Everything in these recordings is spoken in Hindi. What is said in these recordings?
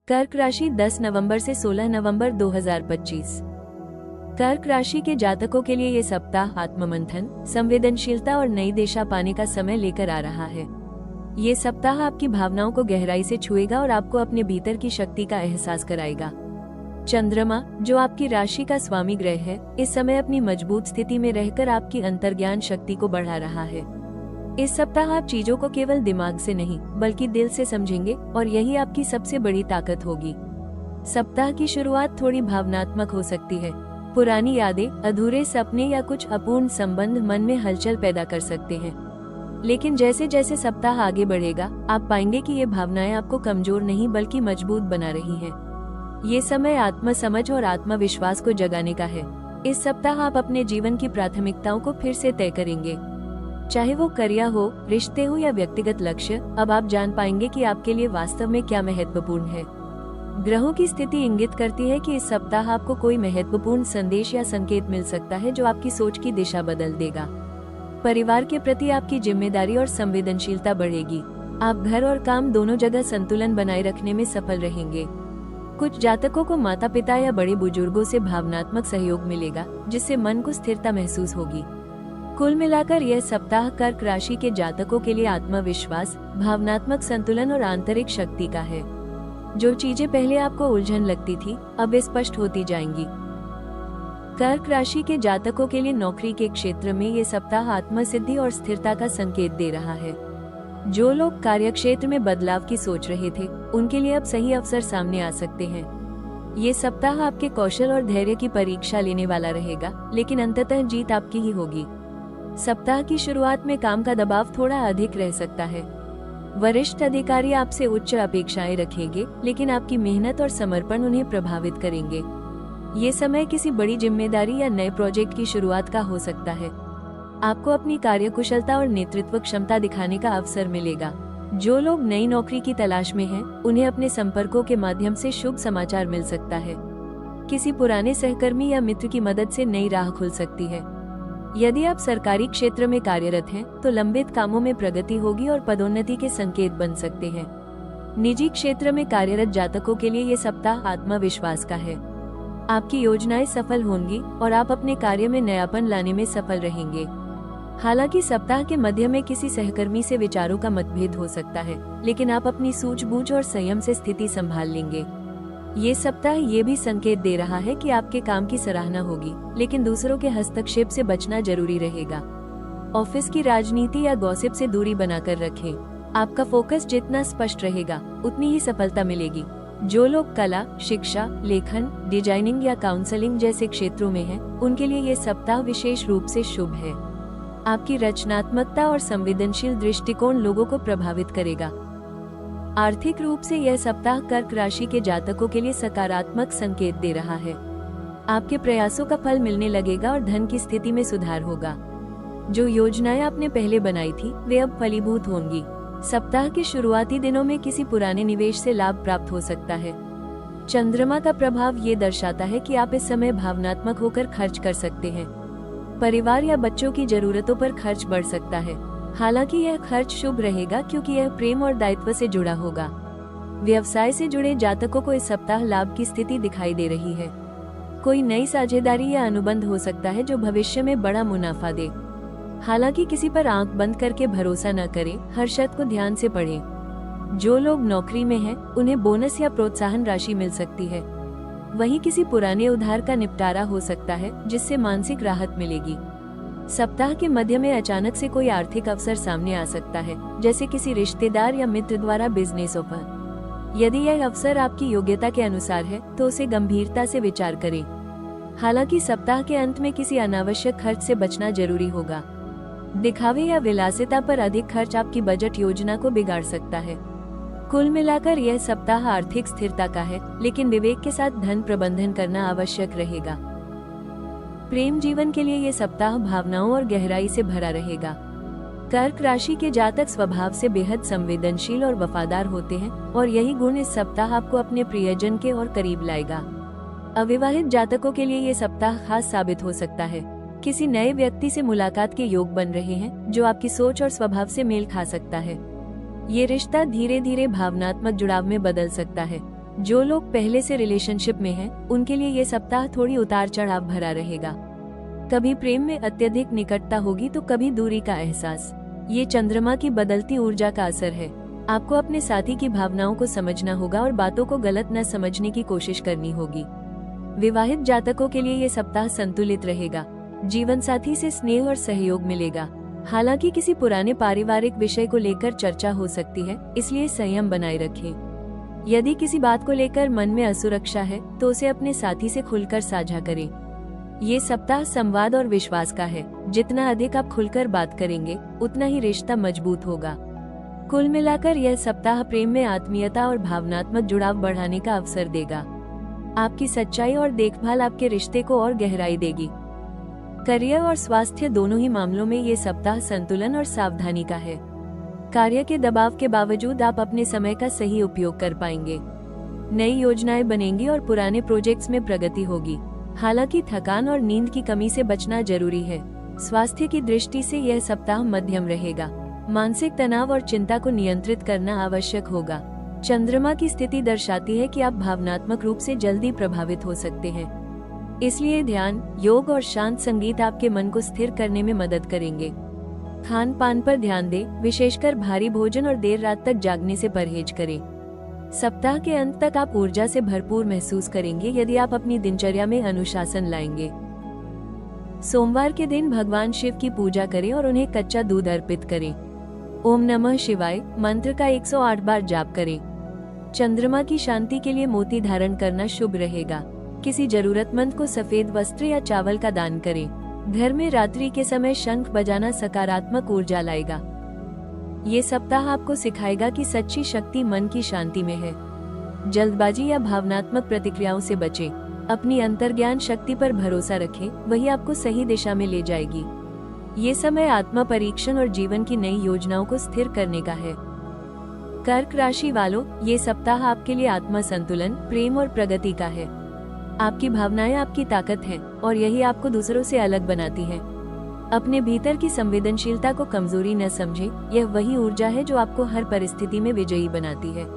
कर्क राशि 10 नवंबर से 16 नवंबर 2025। कर्क राशि के जातकों के लिए ये सप्ताह आत्ममंथन, संवेदनशीलता और नई दिशा पाने का समय लेकर आ रहा है। ये सप्ताह आपकी भावनाओं को गहराई से छुएगा और आपको अपने भीतर की शक्ति का एहसास कराएगा। चंद्रमा, जो आपकी राशि का स्वामी ग्रह है, इस समय अपनी मजबूत स्थिति में रहकर आपकी अंतर्ज्ञान शक्ति को बढ़ा रहा है। इस सप्ताह आप चीजों को केवल दिमाग से नहीं बल्कि दिल से समझेंगे और यही आपकी सबसे बड़ी ताकत होगी। सप्ताह की शुरुआत थोड़ी भावनात्मक हो सकती है। पुरानी यादें, अधूरे सपने या कुछ अपूर्ण संबंध मन में हलचल पैदा कर सकते हैं। लेकिन जैसे जैसे सप्ताह आगे बढ़ेगा, आप पाएंगे कि ये भावनाएं आपको कमजोर नहीं बल्कि मजबूत बना रही हैं। ये समय आत्मसमझ और आत्मविश्वास को जगाने का है। इस सप्ताह आप अपने जीवन की प्राथमिकताओं को फिर से तय करेंगे। चाहे वो करियर हो, रिश्ते हो या व्यक्तिगत लक्ष्य, अब आप जान पाएंगे कि आपके लिए वास्तव में क्या महत्वपूर्ण है। ग्रहों की स्थिति इंगित करती है कि इस सप्ताह आपको कोई महत्वपूर्ण संदेश या संकेत मिल सकता है जो आपकी सोच की दिशा बदल देगा। परिवार के प्रति आपकी जिम्मेदारी और संवेदनशीलता बढ़ेगी। आप घर और काम दोनों जगह संतुलन बनाए रखने में सफल रहेंगे। कुछ जातकों को माता पिता या बड़े बुजुर्गों से भावनात्मक सहयोग मिलेगा, जिससे मन को स्थिरता महसूस होगी। कुल मिलाकर यह सप्ताह कर्क राशि के जातकों के लिए आत्मविश्वास, भावनात्मक संतुलन और आंतरिक शक्ति का है। जो चीजें पहले आपको उलझन लगती थी, अब स्पष्ट होती जाएंगी। कर्क राशि के जातकों के लिए नौकरी के क्षेत्र में ये सप्ताह आत्मसिद्धि और स्थिरता का संकेत दे रहा है। जो लोग कार्यक्षेत्र में बदलाव की सोच रहे थे, उनके लिए अब सही अवसर सामने आ सकते हैं। ये सप्ताह आपके कौशल और धैर्य की परीक्षा लेने वाला रहेगा, लेकिन अंततः जीत आपकी ही होगी। सप्ताह की शुरुआत में काम का दबाव थोड़ा अधिक रह सकता है। वरिष्ठ अधिकारी आपसे उच्च अपेक्षाएं रखेंगे, लेकिन आपकी मेहनत और समर्पण उन्हें प्रभावित करेंगे। ये समय किसी बड़ी जिम्मेदारी या नए प्रोजेक्ट की शुरुआत का हो सकता है। आपको अपनी कार्यकुशलता और नेतृत्व क्षमता दिखाने का अवसर मिलेगा। जो लोग नई नौकरी की तलाश में हैं, उन्हें अपने संपर्कों के माध्यम से शुभ समाचार मिल सकता है। किसी पुराने सहकर्मी या मित्र की मदद से नई राह खुल सकती है। यदि आप सरकारी क्षेत्र में कार्यरत हैं, तो लंबित कामों में प्रगति होगी और पदोन्नति के संकेत बन सकते हैं। निजी क्षेत्र में कार्यरत जातकों के लिए ये सप्ताह आत्मविश्वास का है। आपकी योजनाएं सफल होंगी और आप अपने कार्य में नयापन लाने में सफल रहेंगे। हालांकि सप्ताह के मध्य में किसी सहकर्मी से विचारों का मतभेद हो सकता है, लेकिन आप अपनी सूझबूझ और संयम से स्थिति संभाल लेंगे। ये सप्ताह ये भी संकेत दे रहा है कि आपके काम की सराहना होगी, लेकिन दूसरों के हस्तक्षेप से बचना जरूरी रहेगा। ऑफिस की राजनीति या गॉसिप से दूरी बनाकर रखें। आपका फोकस जितना स्पष्ट रहेगा, उतनी ही सफलता मिलेगी। जो लोग कला, शिक्षा, लेखन, डिजाइनिंग या काउंसलिंग जैसे क्षेत्रों में हैं, उनके लिए ये सप्ताह विशेष रूप से शुभ है। आपकी रचनात्मकता और संवेदनशील दृष्टिकोण लोगों को प्रभावित करेगा। आर्थिक रूप से यह सप्ताह कर्क राशि के जातकों के लिए सकारात्मक संकेत दे रहा है। आपके प्रयासों का फल मिलने लगेगा और धन की स्थिति में सुधार होगा। जो योजनाएं आपने पहले बनाई थी, वे अब फलीभूत होंगी। सप्ताह के शुरुआती दिनों में किसी पुराने निवेश से लाभ प्राप्त हो सकता है। चंद्रमा का प्रभाव ये दर्शाता है कि आप इस समय भावनात्मक होकर खर्च कर सकते हैं। परिवार या बच्चों की जरूरतों पर खर्च बढ़ सकता है। हालांकि यह खर्च शुभ रहेगा, क्योंकि यह प्रेम और दायित्व से जुड़ा होगा। व्यवसाय से जुड़े जातकों को इस सप्ताह लाभ की स्थिति दिखाई दे रही है। कोई नई साझेदारी या अनुबंध हो सकता है जो भविष्य में बड़ा मुनाफा दे। हालांकि किसी पर आंख बंद करके भरोसा न करें, हर शर्त को ध्यान से पढ़ें। जो लोग नौकरी में हैं, उन्हें बोनस या प्रोत्साहन राशि मिल सकती है। वहीं किसी पुराने उधार का निपटारा हो सकता है, जिससे मानसिक राहत मिलेगी। सप्ताह के मध्य में अचानक से कोई आर्थिक अवसर सामने आ सकता है, जैसे किसी रिश्तेदार या मित्र द्वारा बिजनेस ऑफर। यदि यह अवसर आपकी योग्यता के अनुसार है, तो उसे गंभीरता से विचार करें। हालांकि सप्ताह के अंत में किसी अनावश्यक खर्च से बचना जरूरी होगा। दिखावे या विलासिता पर अधिक खर्च आपकी बजट योजना को बिगाड़ सकता है। कुल मिलाकर यह सप्ताह आर्थिक स्थिरता का है, लेकिन विवेक के साथ धन प्रबंधन करना आवश्यक रहेगा। प्रेम जीवन के लिए ये सप्ताह भावनाओं और गहराई से भरा रहेगा। कर्क राशि के जातक स्वभाव से बेहद संवेदनशील और वफादार होते हैं, और यही गुण इस सप्ताह आपको अपने प्रियजन के और करीब लाएगा। अविवाहित जातकों के लिए ये सप्ताह खास साबित हो सकता है। किसी नए व्यक्ति से मुलाकात के योग बन रहे हैं, जो आपकी सोच और स्वभाव से मेल खा सकता है। ये रिश्ता धीरे धीरे भावनात्मक जुड़ाव में बदल सकता है। जो लोग पहले से रिलेशनशिप में हैं, उनके लिए ये सप्ताह थोड़ी उतार चढ़ाव भरा रहेगा। कभी प्रेम में अत्यधिक निकटता होगी तो कभी दूरी का एहसास। ये चंद्रमा की बदलती ऊर्जा का असर है। आपको अपने साथी की भावनाओं को समझना होगा और बातों को गलत न समझने की कोशिश करनी होगी। विवाहित जातकों के लिए ये सप्ताह संतुलित रहेगा। जीवन साथी से स्नेह और सहयोग मिलेगा। हालांकि किसी पुराने पारिवारिक विषय को लेकर चर्चा हो सकती है, इसलिए संयम बनाए रखें। यदि किसी बात को लेकर मन में असुरक्षा है तो उसे अपने साथी से खुलकर साझा करें। ये सप्ताह संवाद और विश्वास का है। जितना अधिक आप खुलकर बात करेंगे, उतना ही रिश्ता मजबूत होगा। कुल मिलाकर यह सप्ताह प्रेम में आत्मीयता और भावनात्मक जुड़ाव बढ़ाने का अवसर देगा। आपकी सच्चाई और देखभाल आपके रिश्ते को और गहराई देगी। करियर और स्वास्थ्य दोनों ही मामलों में ये सप्ताह संतुलन और सावधानी का है। कार्य के दबाव के बावजूद आप अपने समय का सही उपयोग कर पाएंगे। नई योजनाएं बनेंगी और पुराने प्रोजेक्ट्स में प्रगति होगी। हालांकि थकान और नींद की कमी से बचना जरूरी है। स्वास्थ्य की दृष्टि से यह सप्ताह मध्यम रहेगा। मानसिक तनाव और चिंता को नियंत्रित करना आवश्यक होगा। चंद्रमा की स्थिति दर्शाती है कि आप भावनात्मक रूप से जल्दी प्रभावित हो सकते हैं। इसलिए ध्यान, योग और शांत संगीत आपके मन को स्थिर करने में मदद करेंगे। खान पान पर ध्यान दें, विशेषकर भारी भोजन और देर रात तक जागने से परहेज करें। सप्ताह के अंत तक आप ऊर्जा से भरपूर महसूस करेंगे यदि आप अपनी दिनचर्या में अनुशासन लाएंगे। सोमवार के दिन भगवान शिव की पूजा करें और उन्हें कच्चा दूध अर्पित करें। ओम नमः शिवाय मंत्र का 108 बार जाप करें। चंद्रमा की शांति के लिए मोती धारण करना शुभ रहेगा। किसी जरूरतमंद को सफेद वस्त्र या चावल का दान करें। घर में रात्रि के समय शंख बजाना सकारात्मक ऊर्जा लाएगा। ये सप्ताह आपको सिखाएगा कि सच्ची शक्ति मन की शांति में है। जल्दबाजी या भावनात्मक प्रतिक्रियाओं से बचें। अपनी अंतर्ज्ञान शक्ति पर भरोसा रखें, वही आपको सही दिशा में ले जाएगी। ये समय आत्मा परीक्षण और जीवन की नई योजनाओं को स्थिर करने का है। कर्क राशि वालों, ये सप्ताह आपके लिए आत्मा संतुलन, प्रेम और प्रगति का है। आपकी भावनाएं आपकी ताकत है और यही आपको दूसरों से अलग बनाती है। अपने भीतर की संवेदनशीलता को कमजोरी न समझें, यह वही ऊर्जा है जो आपको हर परिस्थिति में विजयी बनाती है।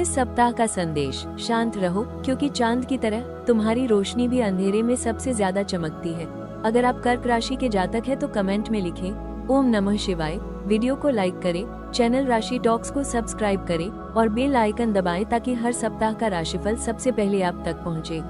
इस सप्ताह का संदेश, शांत रहो क्योंकि चांद की तरह तुम्हारी रोशनी भी अंधेरे में सबसे ज्यादा चमकती है। अगर आप कर्क राशि के जातक हैं तो कमेंट में लिखें ओम नमः शिवाय। वीडियो को लाइक करें, चैनल राशि टॉक्स को सब्सक्राइब करें और बेल आइकन दबाएं ताकि हर सप्ताह का राशिफल सबसे पहले आप तक पहुंचे।